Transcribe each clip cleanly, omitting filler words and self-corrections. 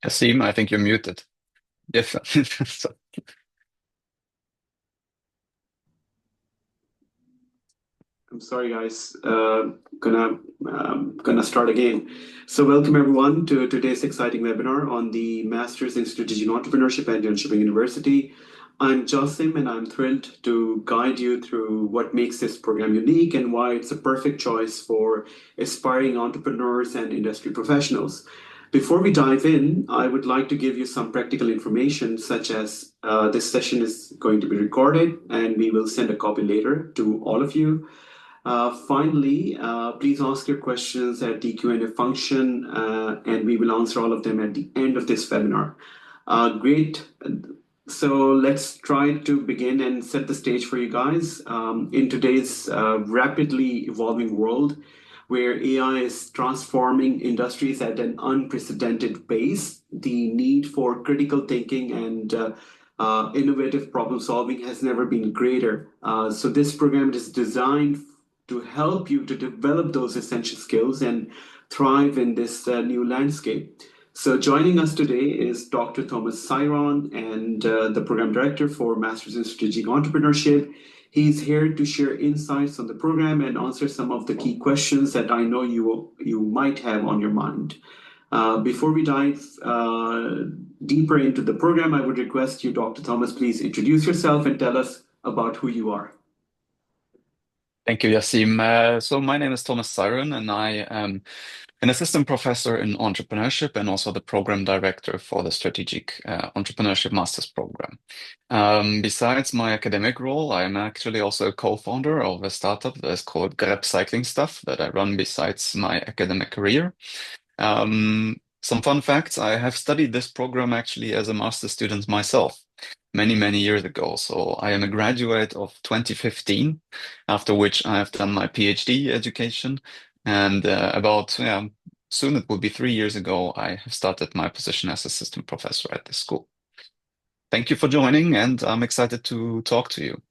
Yasim, I think you're muted. Yes. So- I'm sorry, guys. Gonna start again. So, welcome everyone to today's exciting webinar on the Masters in Strategic Entrepreneurship at Jönköping University. I'm Jasim, and I'm thrilled to guide you through what makes this program unique and why it's a perfect choice for aspiring entrepreneurs and industry professionals. Before we dive in, I would like to give you some practical information, such as this session is going to be recorded, and we will send a copy later to all of you. Finally, please ask your questions at the Q&A function, and we will answer all of them at the end of this webinar. Great. So let's try to begin and set the stage for you guys. In today's rapidly evolving world, where AI is transforming industries at an unprecedented pace, the need for critical thinking and innovative problem solving has never been greater. So this program is designed to help you to develop those essential skills and thrive in this new landscape. So joining us today is Dr. Thomas Cyron and the program director for Masters in Strategic Entrepreneurship. He's here to share insights on the program and answer some of the key questions that I know you might have on your mind. Before we dive deeper into the program, I would request you, Dr. Thomas, please introduce yourself and tell us about who you are. Thank you, Yasim. So my name is Thomas Cyron, and I am an assistant professor in entrepreneurship and also the program director for the Strategic Entrepreneurship Master's Program. Besides my academic role, I'm actually also a co-founder of a startup that is called Grab Cycling Stuff that I run besides my academic career. Some fun facts. I have studied this program actually as a master's student myself many, many years ago. So I am a graduate of 2015, after which I have done my PhD education. And soon it will be 3 years ago, I have started my position as assistant professor at this school. Thank you for joining, and I'm excited to talk to you.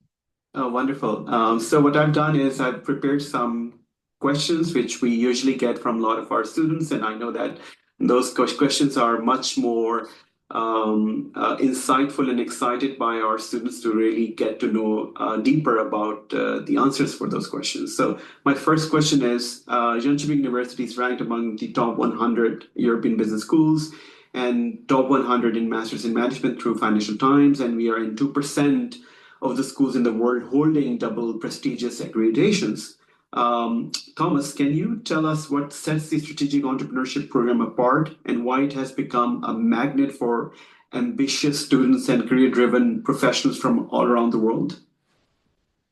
Oh, wonderful. So what I've done is I've prepared some questions which we usually get from a lot of our students, and I know that those questions are much more insightful and excited by our students to really get to know deeper about the answers for those questions. So my first question is, Jönköping University is ranked among the top 100 European business schools and top 100 in Masters in Management through Financial Times, and we are in 2% of the schools in the world holding double prestigious accreditations. Thomas, can you tell us what sets the Strategic Entrepreneurship Program apart and why it has become a magnet for ambitious students and career driven professionals from all around the world?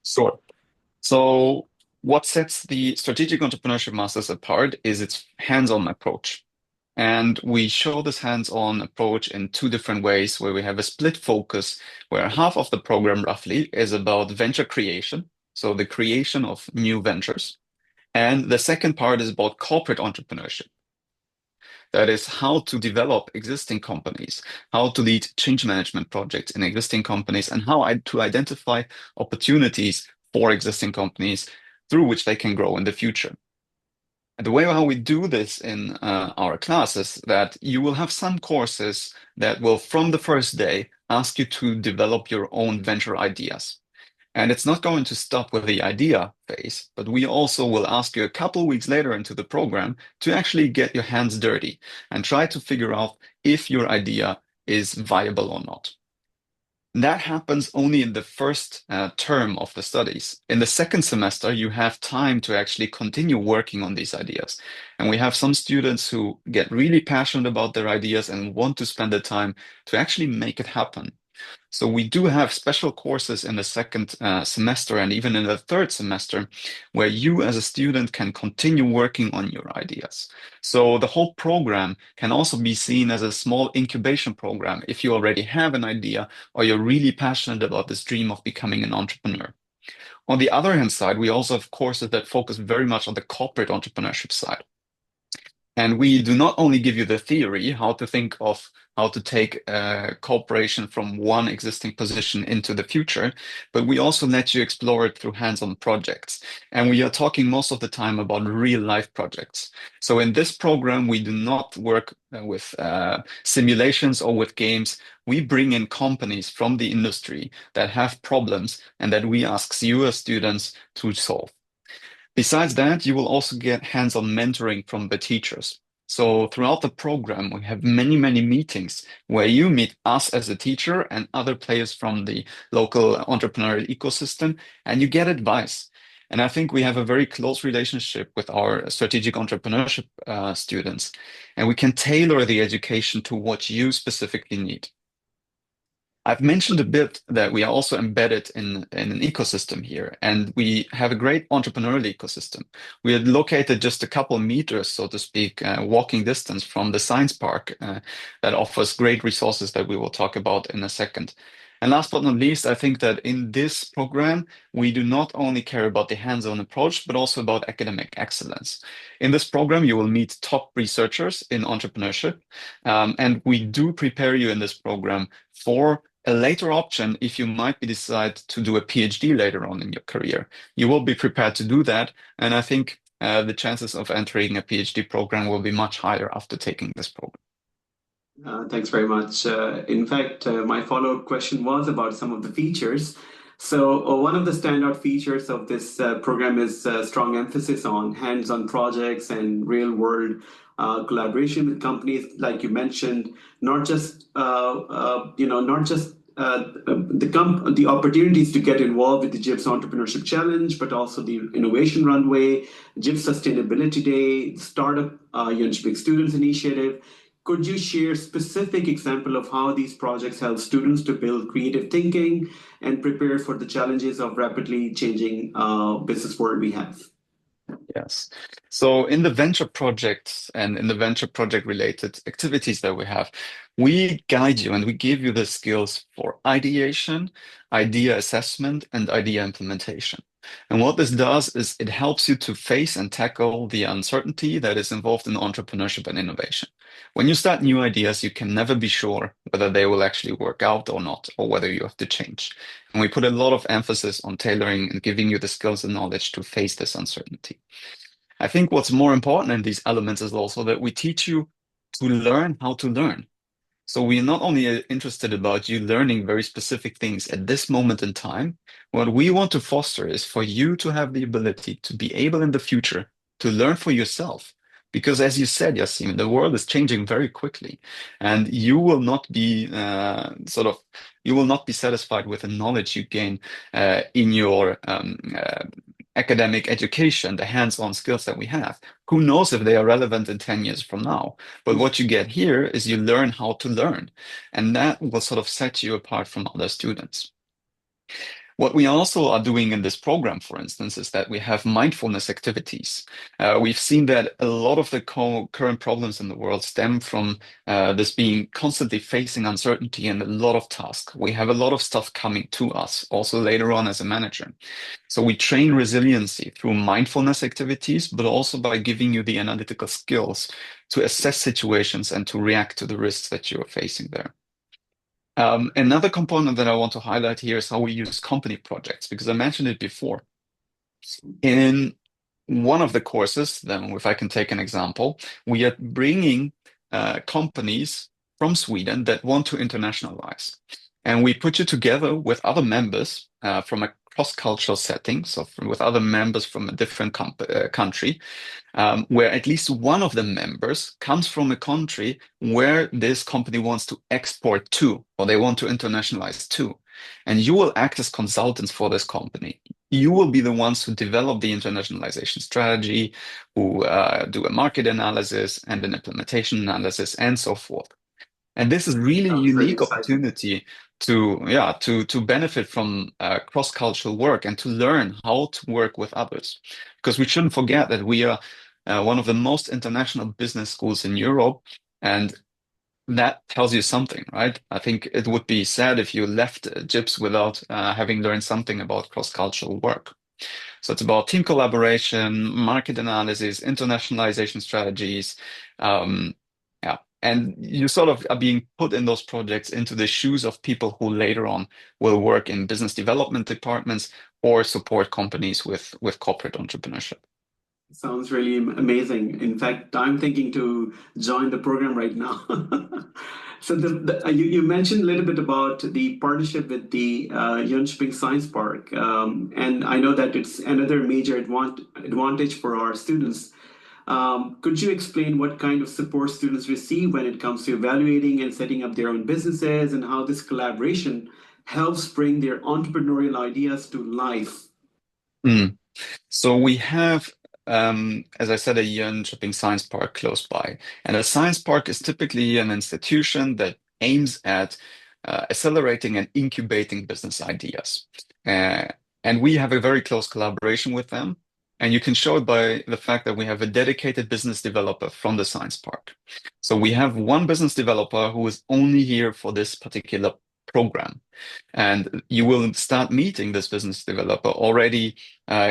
Sure. So, what sets the Strategic Entrepreneurship Masters apart is its hands-on approach. And we show this hands-on approach in two different ways, where we have a split focus, where half of the program roughly is about venture creation, so the creation of new ventures. And the second part is about corporate entrepreneurship. That is how to develop existing companies, how to lead change management projects in existing companies, and to identify opportunities for existing companies through which they can grow in the future. And the way how we do this in our class is that you will have some courses that will, from the first day, ask you to develop your own venture ideas. And it's not going to stop with the idea phase, but we also will ask you a couple weeks later into the program to actually get your hands dirty and try to figure out if your idea is viable or not. That happens only in the first term of the studies. In the second semester, you have time to actually continue working on these ideas. And we have some students who get really passionate about their ideas and want to spend the time to actually make it happen. So we do have special courses in the second semester and even in the third semester where you as a student can continue working on your ideas. So the whole program can also be seen as a small incubation program if you already have an idea or you're really passionate about this dream of becoming an entrepreneur. On the other hand side, we also have courses that focus very much on the corporate entrepreneurship side. And we do not only give you the theory, how to think of how to take cooperation from one existing position into the future, but we also let you explore it through hands-on projects. And we are talking most of the time about real life projects. So in this program, we do not work with simulations or with games. We bring in companies from the industry that have problems and that we ask you as students to solve. Besides that, you will also get hands-on mentoring from the teachers. So throughout the program, we have many, many meetings where you meet us as a teacher and other players from the local entrepreneurial ecosystem, and you get advice. And I think we have a very close relationship with our strategic entrepreneurship students, and we can tailor the education to what you specifically need. I've mentioned a bit that we are also embedded in an ecosystem here, and we have a great entrepreneurial ecosystem. We are located just a couple meters, so to speak, walking distance from the science park that offers great resources that we will talk about in a second. And last but not least, I think that in this program, we do not only care about the hands-on approach, but also about academic excellence. In this program, you will meet top researchers in entrepreneurship, and we do prepare you in this program for a later option if you might be decide to do a PhD later on in your career. You will be prepared to do that, and I think the chances of entering a PhD program will be much higher after taking this program. Thanks very much. In fact, my follow-up question was about some of the features. So, one of the standout features of this program is strong emphasis on hands-on projects and real-world collaboration with companies, like you mentioned, not just not just the opportunities to get involved with the JIBS Entrepreneurship Challenge, but also the Innovation Runway, JIBS Sustainability Day, Startup Jönköping Students Initiative. Could you share specific example of how these projects help students to build creative thinking and prepare for the challenges of rapidly changing business world we have? Yes. So in the venture projects and in the venture project related activities that we have, we guide you and we give you the skills for ideation, idea assessment, and idea implementation. And what this does is it helps you to face and tackle the uncertainty that is involved in entrepreneurship and innovation. When you start new ideas, you can never be sure whether they will actually work out or not, or whether you have to change. And we put a lot of emphasis on tailoring and giving you the skills and knowledge to face this uncertainty. I think what's more important in these elements is also that we teach you to learn how to learn. So we are not only interested about you learning very specific things at this moment in time. What we want to foster is for you to have the ability to be able in the future to learn for yourself. Because as you said, Yasim, the world is changing very quickly, and you will not be you will not be satisfied with the knowledge you gain in your academic education, the hands-on skills that we have. Who knows if they are relevant in 10 years from now? But what you get here is you learn how to learn, and that will sort of set you apart from other students. What we also are doing in this program, for instance, is that we have mindfulness activities. We've seen that a lot of the current problems in the world stem from this being constantly facing uncertainty and a lot of tasks. We have a lot of stuff coming to us also later on as a manager. So we train resiliency through mindfulness activities, but also by giving you the analytical skills to assess situations and to react to the risks that you are facing there. Another component that I want to highlight here is how we use company projects, because I mentioned it before. In one of the courses, then if I can take an example, we are bringing companies from Sweden that want to internationalize. And we put you together with other members from a cross-cultural setting, so with other members from a different country, where at least one of the members comes from a country where this company wants to export to, or they want to internationalize to. And you will act as consultants for this company. You will be the ones who develop the internationalization strategy, who do a market analysis and an implementation analysis, and so forth. And this is really a Sounds very unique exciting. opportunity to benefit from cross-cultural work and to learn how to work with others. Because we shouldn't forget that we are one of the most international business schools in Europe, and that tells you something, right? I think it would be sad if you left JIBS without having learned something about cross-cultural work. So it's about team collaboration, market analysis, internationalization strategies. Yeah. And you sort of are being put in those projects into the shoes of people who later on will work in business development departments or support companies with corporate entrepreneurship. Sounds really amazing. In fact, I'm thinking to join the program right now. So you mentioned a little bit about the partnership with the Jönköping Science Park, and I know that it's another major advantage for our students. Could you explain what kind of support students receive when it comes to evaluating and setting up their own businesses, and how this collaboration helps bring their entrepreneurial ideas to life? Mm. So we have, as I said, a Jönköping Science Park close by. And a science park is typically an institution that aims at accelerating and incubating business ideas. Uh, and we have a very close collaboration with them. And you can show it by the fact that we have a dedicated business developer from the science park. So we have one business developer who is only here for this particular program. And you will start meeting this business developer already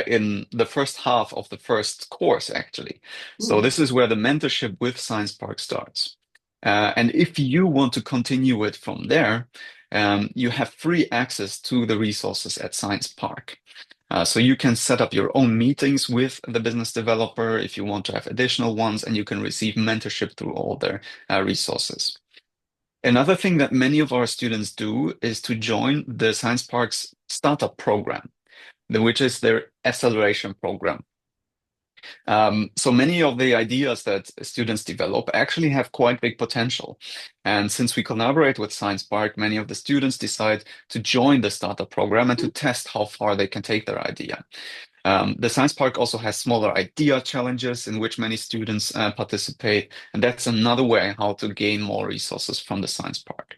in the first half of the first course, actually. So Hmm. this is where the mentorship with Science Park starts. And if you want to continue it from there, you have free access to the resources at Science Park. So you can set up your own meetings with the business developer if you want to have additional ones, and you can receive mentorship through all their resources. Another thing that many of our students do is to join the Science Park's startup program, which is their acceleration program. So many of the ideas that students develop actually have quite big potential. And since we collaborate with Science Park, many of the students decide to join the startup program and to test how far they can take their idea. The Science Park also has smaller idea challenges in which many students participate, and that's another way how to gain more resources from the Science Park.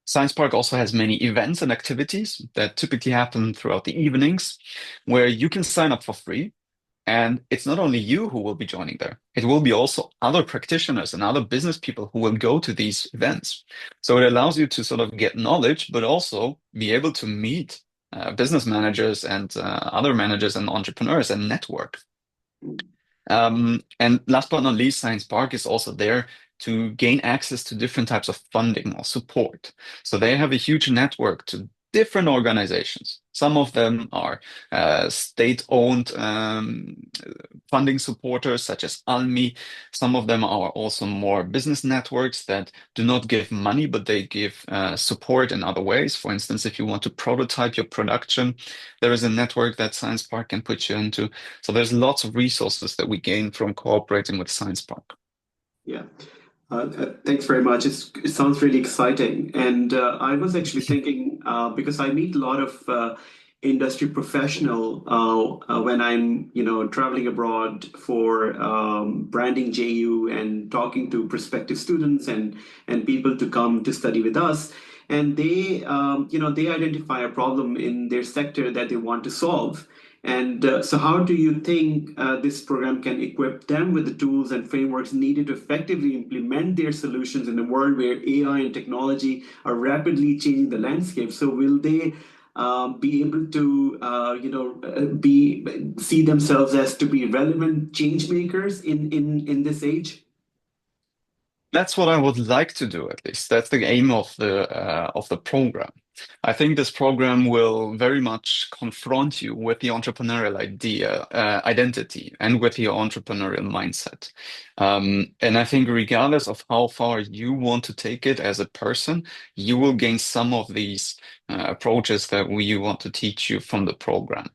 Science Park also has many events and activities that typically happen throughout the evenings where you can sign up for free. And it's not only you who will be joining there, it will be also other practitioners and other business people who will go to these events. So it allows you to sort of get knowledge, but also be able to meet business managers and other managers and entrepreneurs and network. And last but not least, Science Park is also there to gain access to different types of funding or support. So they have a huge network to different organizations. Some of them are state-owned funding supporters, such as ALMI. Some of them are also more business networks that do not give money, but they give support in other ways. For instance, if you want to prototype your production, there is a network that Science Park can put you into. So there's lots of resources that we gain from cooperating with Science Park. Yeah. Thanks very much. It sounds really exciting. And I was actually thinking, because I meet a lot of industry professional when I'm, traveling abroad for branding JU and talking to prospective students and people to come to study with us. And they identify a problem in their sector that they want to solve. And so, how do you think this program can equip them with the tools and frameworks needed to effectively implement their solutions in a world where AI and technology are rapidly changing the landscape? So, will they be able to, be see themselves as to be relevant change makers in this age? That's what I would like to do, at least. That's the aim of the program. I think this program will very much confront you with the entrepreneurial identity, and with your entrepreneurial mindset. And I think regardless of how far you want to take it as a person, you will gain some of these approaches that we want to teach you from the program.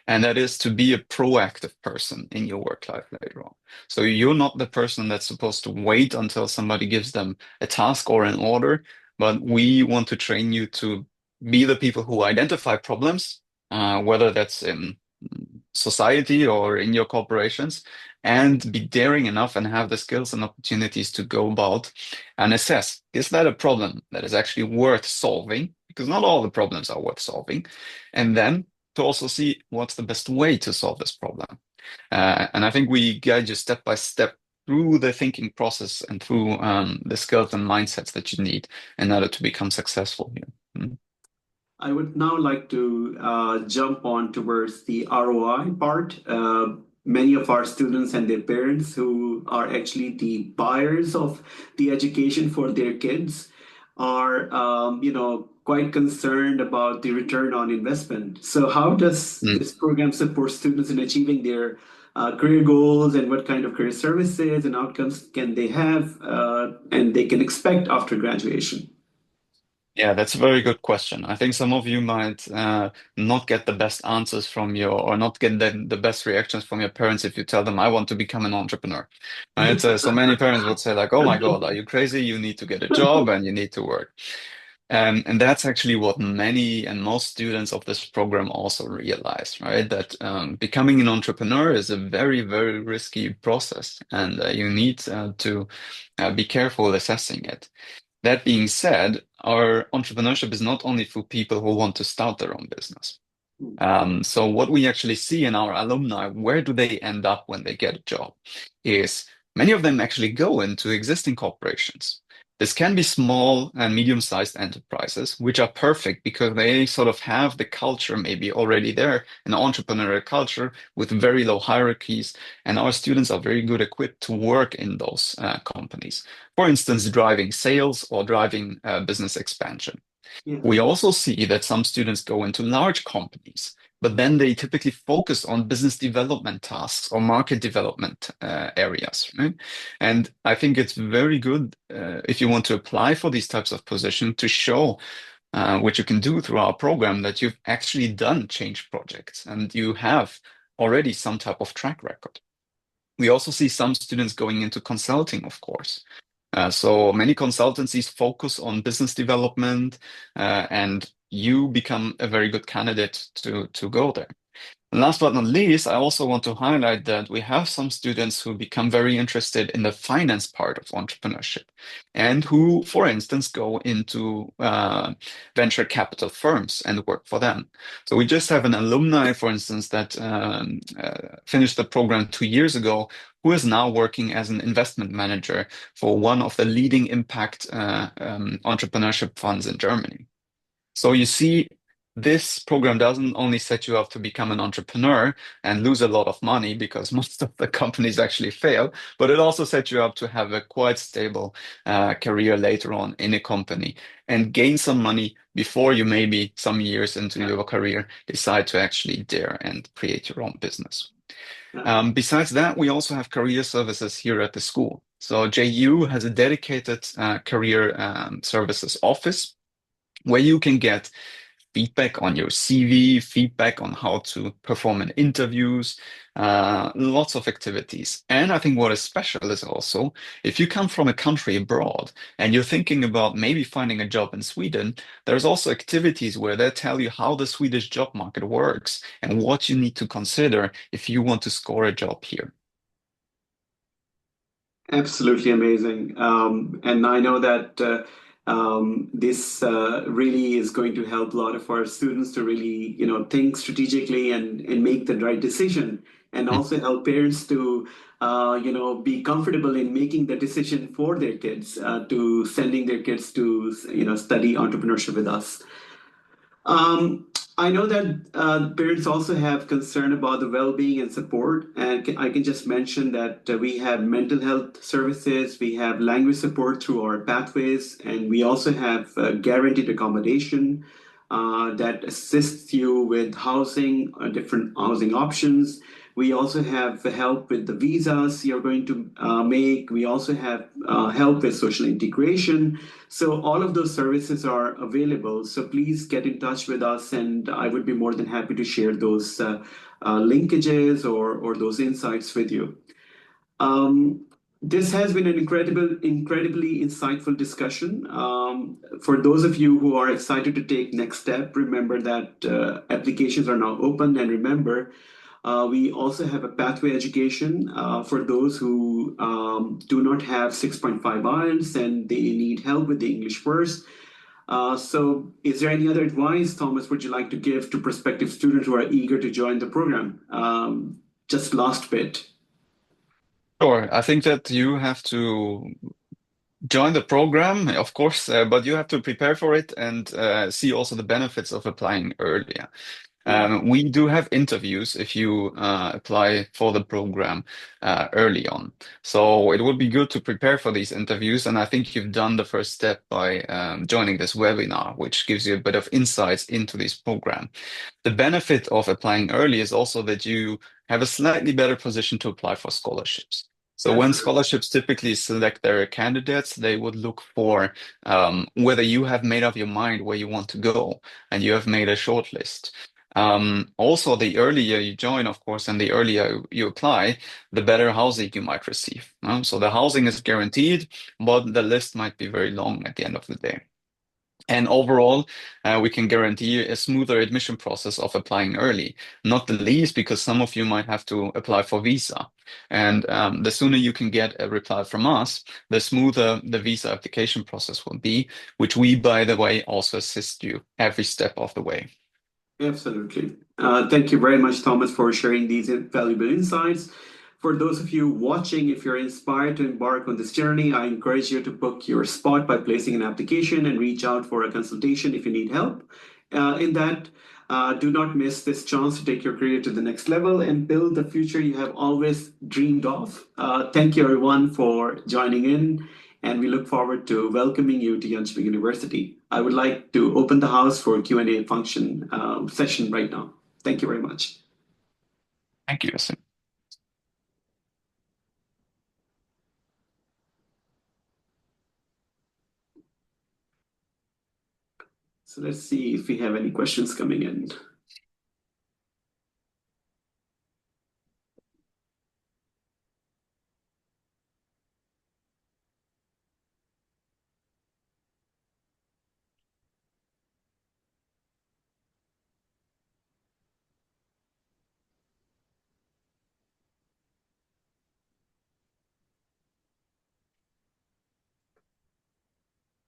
And that is to be a proactive person in your work life later on. So you're not the person that's supposed to wait until somebody gives them a task or an order, but we want to train you to be the people who identify problems, whether that's in society or in your corporations, and be daring enough and have the skills and opportunities to go about and assess, is that a problem that is actually worth solving? Because not all the problems are worth solving. And then to also see what's the best way to solve this problem. And I think we guide you step by step through the thinking process and through the skills and mindsets that you need in order to become successful here. Mm. I would now like to jump on towards the ROI part. Many of our students and their parents who are actually the buyers of the education for their kids are, quite concerned about the return on investment. So how does Mm. this program support students in achieving their career goals, and what kind of career services and outcomes can they have and they can expect after graduation? Yeah, that's a very good question. I think some of you might not get the best answers from your, or not get the best reactions from your parents if you tell them, I want to become an entrepreneur. Right? So many parents would say like, oh my God, are you crazy? You need to get a job and you need to work. And that's actually what many and most students of this program also realize, right? That becoming an entrepreneur is a very, very risky process, and you need to be careful assessing it. That being said, our entrepreneurship is not only for people who want to start their own business. So what we actually see in our alumni, where do they end up when they get a job, is many of them actually go into existing corporations. This can be small and medium-sized enterprises, which are perfect because they sort of have the culture maybe already there, an entrepreneurial culture with very low hierarchies, and our students are very good equipped to work in those companies. For instance, driving sales or driving business expansion. Yeah. We also see that some students go into large companies, but then they typically focus on business development tasks or market development areas, right? And I think it's very good if you want to apply for these types of positions to show what you can do through our program that you've actually done change projects and you have already some type of track record. We also see some students going into consulting, of course. So many consultancies focus on business development, and you become a very good candidate to go there. And last but not least, I also want to highlight that we have some students who become very interested in the finance part of entrepreneurship and who, for instance, go into venture capital firms and work for them. So we just have an alumni, for instance, that finished the program 2 years ago, who is now working as an investment manager for one of the leading impact entrepreneurship funds in Germany. So you see, this program doesn't only set you up to become an entrepreneur and lose a lot of money because most of the companies actually fail, but it also sets you up to have a quite stable career later on in a company and gain some money before you maybe some years into your career decide to actually dare and create your own business. Yeah. Besides that, we also have career services here at the school. So JU has a dedicated career services office where you can get feedback on your CV, feedback on how to perform in interviews, lots of activities. And I think what is special is also if you come from a country abroad and you're thinking about maybe finding a job in Sweden, there's also activities where they tell you how the Swedish job market works and what you need to consider if you want to score a job here. Absolutely amazing. And I know that this really is going to help a lot of our students to really, think strategically and make the right decision, and Mm. also help parents to, be comfortable in making the decision for their kids, to sending their kids to, study entrepreneurship with us. Um, I know that parents also have concern about the well-being and support, and I can just mention that we have mental health services, we have language support through our pathways, and we also have guaranteed accommodation that assists you with housing, different housing options. We also have help with the visas you're going to make. We also have help with social integration. So all of those services are available. So please get in touch with us, and I would be more than happy to share those linkages or those insights with you. Um, this has been an incredibly insightful discussion. For those of you who are excited to take next step, remember that applications are now open, and remember, we also have a pathway education for those who do not have 6.5 IELTS and they need help with the English first. So, is there any other advice, Thomas, would you like to give to prospective students who are eager to join the program? Just last bit. Sure. I think that you have to Join the program, of course, but you have to prepare for it and see also the benefits of applying earlier. Yeah. We do have interviews if you apply for the program early on. So it would be good to prepare for these interviews. And I think you've done the first step by joining this webinar, which gives you a bit of insights into this program. The benefit of applying early is also that you have a slightly better position to apply for scholarships. So when Absolutely. scholarships typically select their candidates, they would look for whether you have made up your mind where you want to go and you have made a short list. Also, the earlier you join, of course, and the earlier you apply, the better housing you might receive. So the housing is guaranteed, but the list might be very long at the end of the day. And overall, we can guarantee a smoother admission process of applying early, not the least because some of you might have to apply for visa. And the sooner you can get a reply from us, the smoother the visa application process will be, which we, by the way, also assist you every step of the way. Absolutely. Thank you very much, Thomas, for sharing these valuable insights. For those of you watching, if you're inspired to embark on this journey, I encourage you to book your spot by placing an application and reach out for a consultation if you need help. In that, do not miss this chance to take your career to the next level and build the future you have always dreamed of. Thank you, everyone, for joining in, and we look forward to welcoming you to Jönköping University. I would like to open the house for a Q&A function session right now. Thank you very much. Thank you, Yasin. So let's see if we have any questions coming in.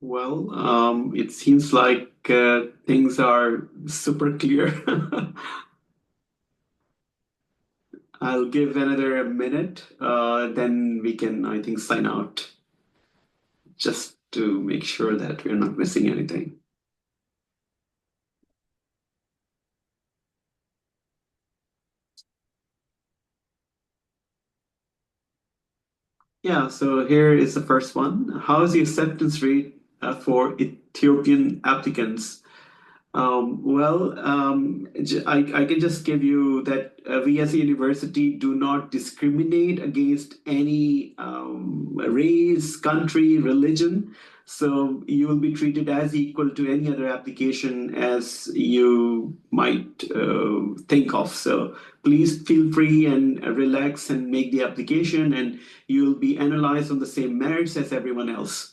Well, it seems like things are super clear. I'll give another minute, then we can, I think, sign out just to make sure that we're not missing anything. Yeah, so here is the first one. How is the acceptance rate for Ethiopian applicants? I can just give you that we as a university do not discriminate against any race, country, religion. So you will be treated as equal to any other application as you might think of. So please feel free and relax and make the application, and you'll be analyzed on the same merits as everyone else.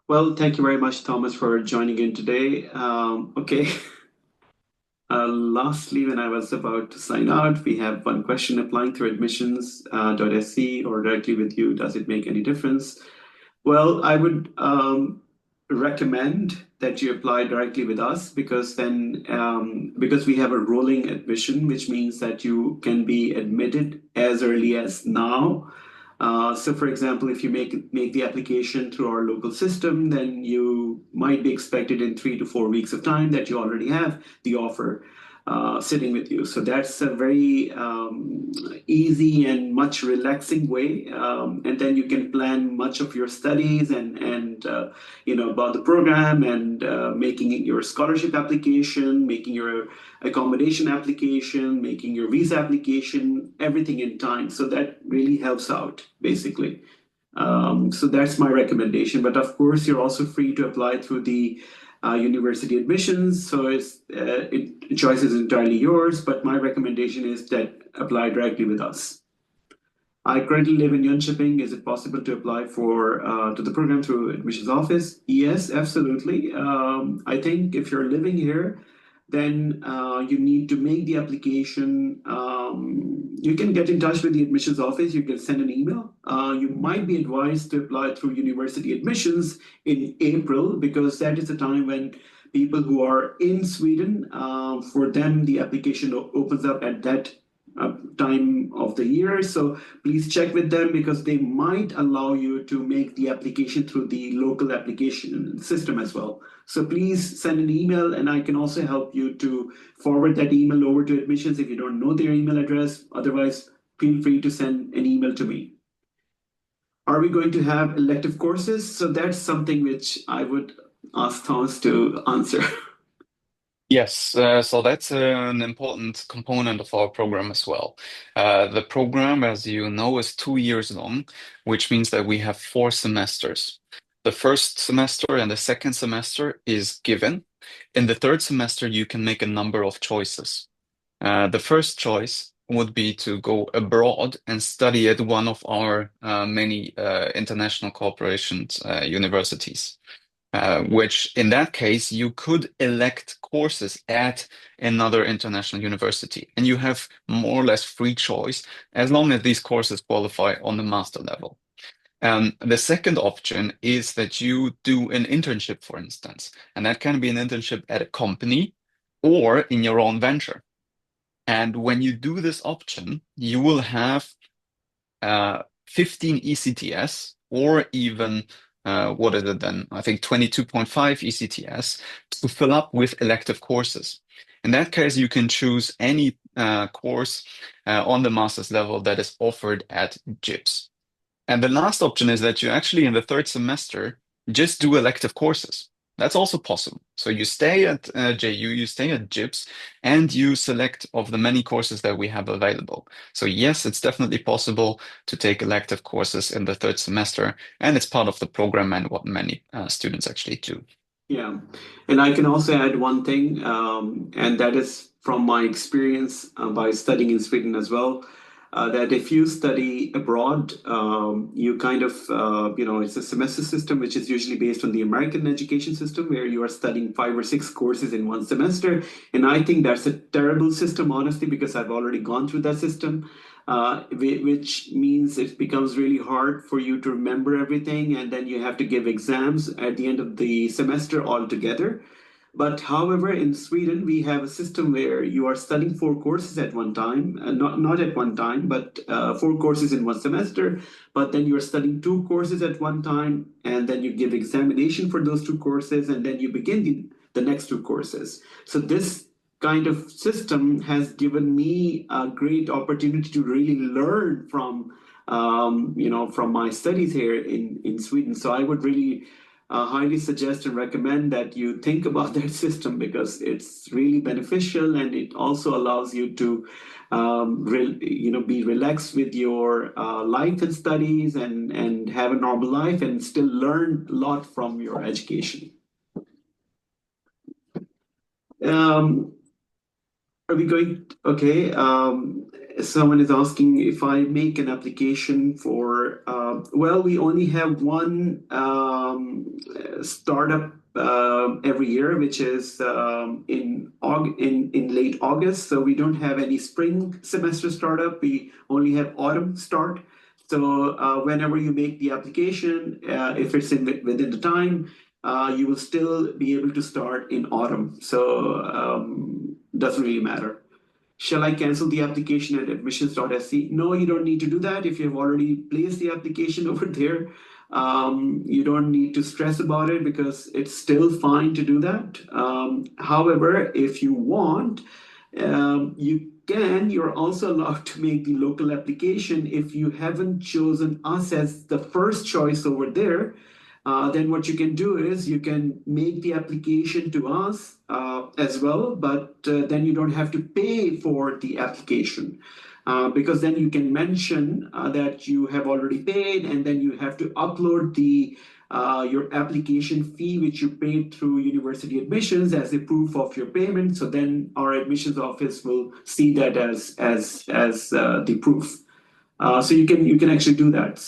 Well, thank you very much, Thomas, for joining in today. Okay. Lastly, when I was about to sign out, we have one question: applying through admissions.sc or directly with you, does it make any difference? Well, I would recommend that you apply directly with us because then, because we have a rolling admission, which means that you can be admitted as early as now. So, for example, if you make the application through our local system, then you might be expected in 3 to 4 weeks of time that you already have the offer sitting with you. So that's a very easy and much relaxing way, and then you can plan much of your studies and about the program and making your scholarship application, making your accommodation application, making your visa application, everything in time. So that really helps out, basically. So that's my recommendation. But of course, you're also free to apply through the university admissions. So choice is entirely yours. But my recommendation is that apply directly with us. I currently live in Jönköping. Is it possible to apply for to the program through admissions office? Yes, absolutely. I think if you're living here, then you need to make the application. You can get in touch with the admissions office. You can send an email. You might be advised to apply through university admissions in April because that is the time when people who are in Sweden, for them, the application opens up at that time of the year. So please check with them because they might allow you to make the application through the local application system as well. So please send an email, and I can also help you to forward that email over to admissions if you don't know their email address. Otherwise, feel free to send an email to me. Are we going to have elective courses? So that's something which I would ask Thomas to answer. Yes, so that's an important component of our program as well. The program, as you know, is 2 years long, which means that we have 4 semesters. The first semester and the second semester is given. In the third semester, you can make a number of choices. The first choice would be to go abroad and study at one of our many international corporations, universities. Which in that case, you could elect courses at another international university, and you have more or less free choice as long as these courses qualify on the master level. The second option is that you do an internship, for instance, and that can be an internship at a company or in your own venture. And when you do this option, you will have 15 ECTS or even what is it then? I think 22.5 ECTS to fill up with elective courses. In that case, you can choose any course on the master's level that is offered at JIBS. And the last option is that you actually, in the third semester, just do elective courses. That's also possible. So you stay at JU, you stay at JIBS, and you select of the many courses that we have available. So yes, it's definitely possible to take elective courses in the third semester, and it's part of the program and what many students actually do. Yeah, and I can also add one thing, and that is from my experience by studying in Sweden as well, that if you study abroad, you kind of, it's a semester system which is usually based on the American education system where you are studying 5 or 6 courses in one semester. And I think that's a terrible system, honestly, because I've already gone through that system. Which means it becomes really hard for you to remember everything, and then you have to give exams at the end of the semester altogether. But however, in Sweden, we have a system where you are studying 4 courses at one time, not at one time, but 4 courses in one semester. But then you're studying 2 courses at one time, and then you give examination for those 2 courses, and then you begin the next 2 courses. So this kind of system has given me a great opportunity to really learn from my studies here in Sweden. So I would really highly suggest and recommend that you think about that system because it's really beneficial and it also allows you to be relaxed with your life and studies and have a normal life and still learn a lot from your education. Um, Are we going? Okay. Someone is asking if I make an application for, well, we only have one startup every year, which is in late August. So we don't have any spring semester startup. We only have autumn start. So whenever you make the application, if it's within the time, you will still be able to start in autumn. So doesn't really matter. Shall I cancel the application at admissions.sc? No, you don't need to do that. If you've already placed the application over there, you don't need to stress about it because it's still fine to do that. However, if you want, you're also allowed to make the local application if you haven't chosen us as the first choice over there. Then what you can do is you can make the application to us as well, but then you don't have to pay for the application because then you can mention that you have already paid, and then you have to upload your application fee which you paid through university admissions as a proof of your payment. So then our admissions office will see that as the proof. So you can actually do that.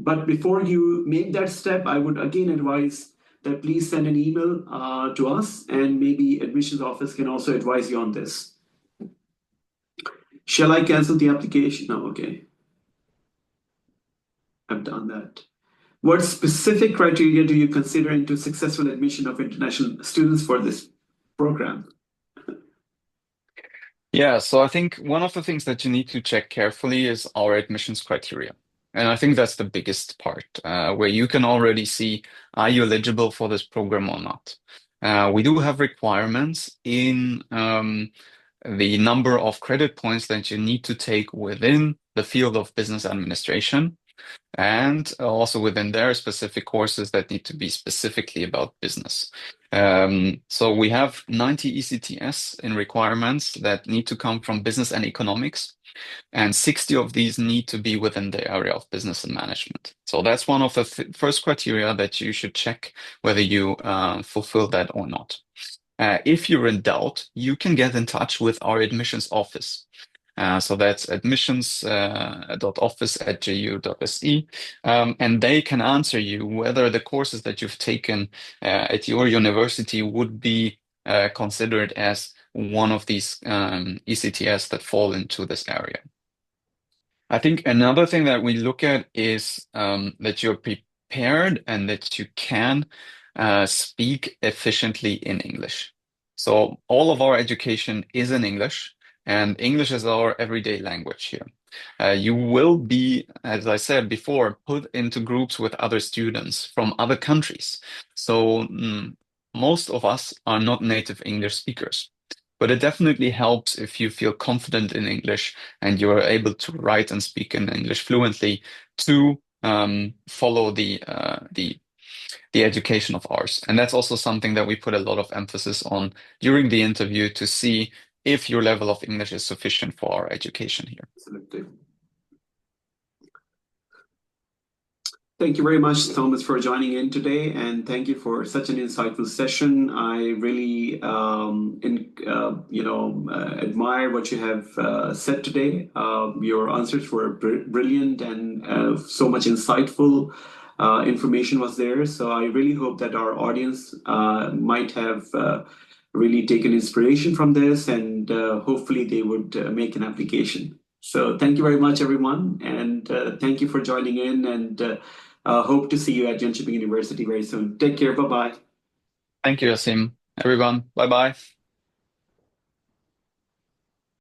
But before you make that step, I would again advise that please send an email to us, and maybe admissions office can also advise you on this. Shall I cancel the application? No, okay, I've done that. What specific criteria do you consider into successful admission of international students for this program? Yeah, so I think one of the things that you need to check carefully is our admissions criteria. And I think that's the biggest part, where you can already see, are you eligible for this program or not? We do have requirements in the number of credit points that you need to take within the field of business administration, and also within there specific courses that need to be specifically about business. So we have 90 ECTS in requirements that need to come from business and economics, and 60 of these need to be within the area of business and management. So that's one of the first criteria that you should check whether you fulfill that or not. If you're in doubt, you can get in touch with our admissions office. So that's admissions.office@ju.se, and they can answer you whether the courses that you've taken at your university would be considered as one of these ECTS that fall into this area. I think another thing that we look at is that you're prepared and that you can speak efficiently in English. So all of our education is in English, and English is our everyday language here. You will be, as I said before, put into groups with other students from other countries. So most of us are not native English speakers. But it definitely helps if you feel confident in English and you are able to write and speak in English fluently to follow the education of ours. And that's also something that we put a lot of emphasis on during the interview to see if your level of English is sufficient for our education here. Absolutely. Thank you very much, Thomas, for joining in today, and thank you for such an insightful session. I really, admire what you have said today. Your answers were brilliant, and so much insightful information was there. So I really hope that our audience might have really taken inspiration from this, and hopefully they would make an application. So thank you very much, everyone, and thank you for joining in, and hope to see you at Jönköping University very soon. Take care. Bye bye. Thank you, Yasim. Everyone, bye bye.